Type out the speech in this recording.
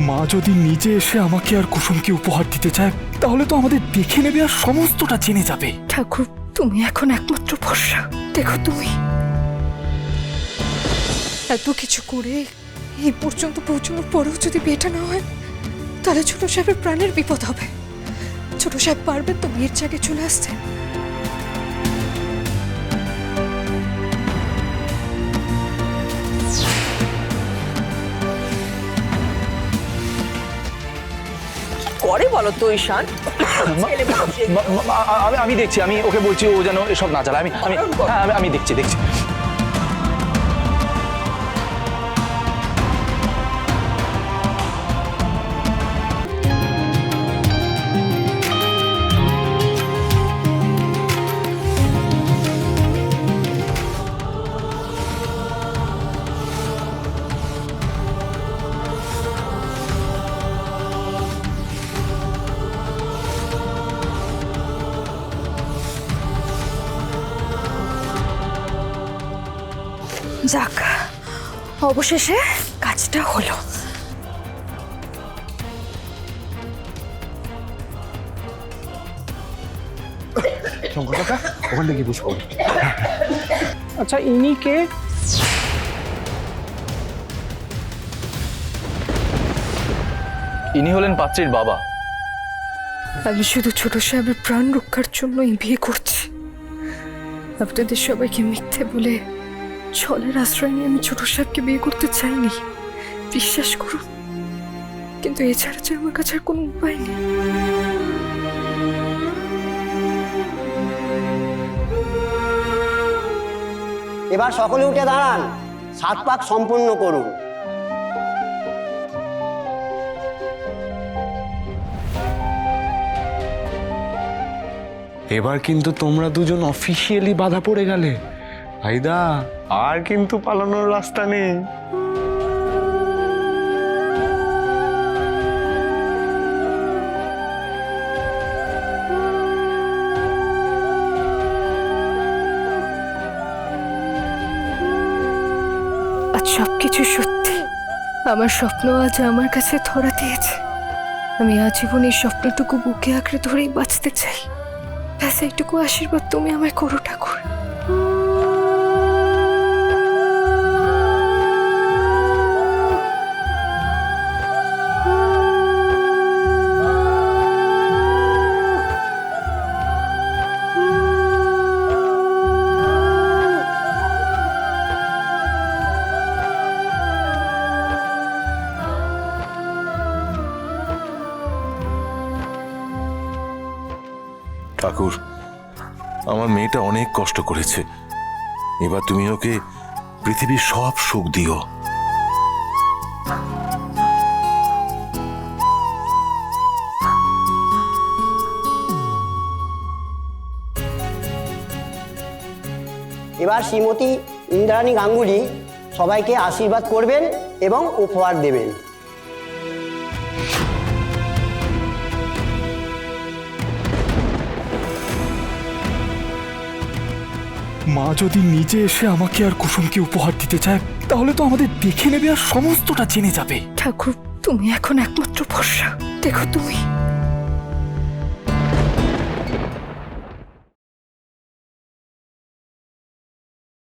মা যদি নিজে এসে আমাকে আর কুসুমকে উপহার দিতে চায় তাহলে তো আমাদের দেখে নেবে আর সমস্তটা জেনে যাবে। ঠাকুর, তুমি এখন একমাত্র ভরসা। দেখো, তুমি এত কিছু করে এই পর্যন্ত পৌঁছানোর পরেও যদি বিয়েটা না হয় তাহলে ছোট সাহেবের প্রাণের বিপদ হবে। ছোট সাহেব পারবেন তো বিয়ের জায়গায় চলে আসতে? করে বলো তো ঈশান? আমি দেখছি, আমি ওকে বলছি ও যেন এসব না চালায়। আমি দেখছি। যাক, অবশেষে কাজটা হলো। শঙ্কর কাকা, ওখান থেকে বুঝবো। আচ্ছা, ইনি কে? ইনি হলেন পাত্রীর বাবা। আমি শুধু ছোট সাহেবের প্রাণ রক্ষার জন্য এই বিয়ে করছি। আপনাদের সবাইকে মিথ্যে বলে ছলের আশ্রয় নিয়ে আমি ছোট সাহেবকে বিয়ে করতে চাইনি, বিশ্বাস করুন। কিন্তু এছাড়া যে আমার কাছে আর কোনো উপায় নেই। এবার সকলে উঠে দাঁড়ান, 7 পাক সম্পন্ন করুন। এবার কিন্তু তোমরা দুজন অফিসিয়ালি বাধা পড়ে গেলে। ভাইদা, আর কিন্তু পালানোর রাস্তা নেই। আজ সবকিছু সত্যি। আমার স্বপ্ন আজ আমার কাছে ধরা দিয়েছে। আমি আজীবন এই স্বপ্নটুকু বুকে আঁকড়ে ধরেই বাঁচতে চাই। ব্যাস এইটুকু আশীর্বাদ তুমি আমায় করো ঠাকুর। ঠাকুর, আমার মেয়েটা অনেক কষ্ট করেছে, এবার তুমি ওকে পৃথিবীর সব সুখ দিও। এবার শ্রীমতী ইন্দ্রাণী গাঙ্গুলি সবাইকে আশীর্বাদ করবেন এবং উপহার দেবেন। মা যদি নিজে এসে আমাকে আর কুসুমকে উপহার দিতে চায় তাহলে তো আমাদের দেখে নেবে আর সমস্তটা জেনে যাবে। ঠাকুর, তুমি এখন একমাত্র ভরসা। দেখো, তুমি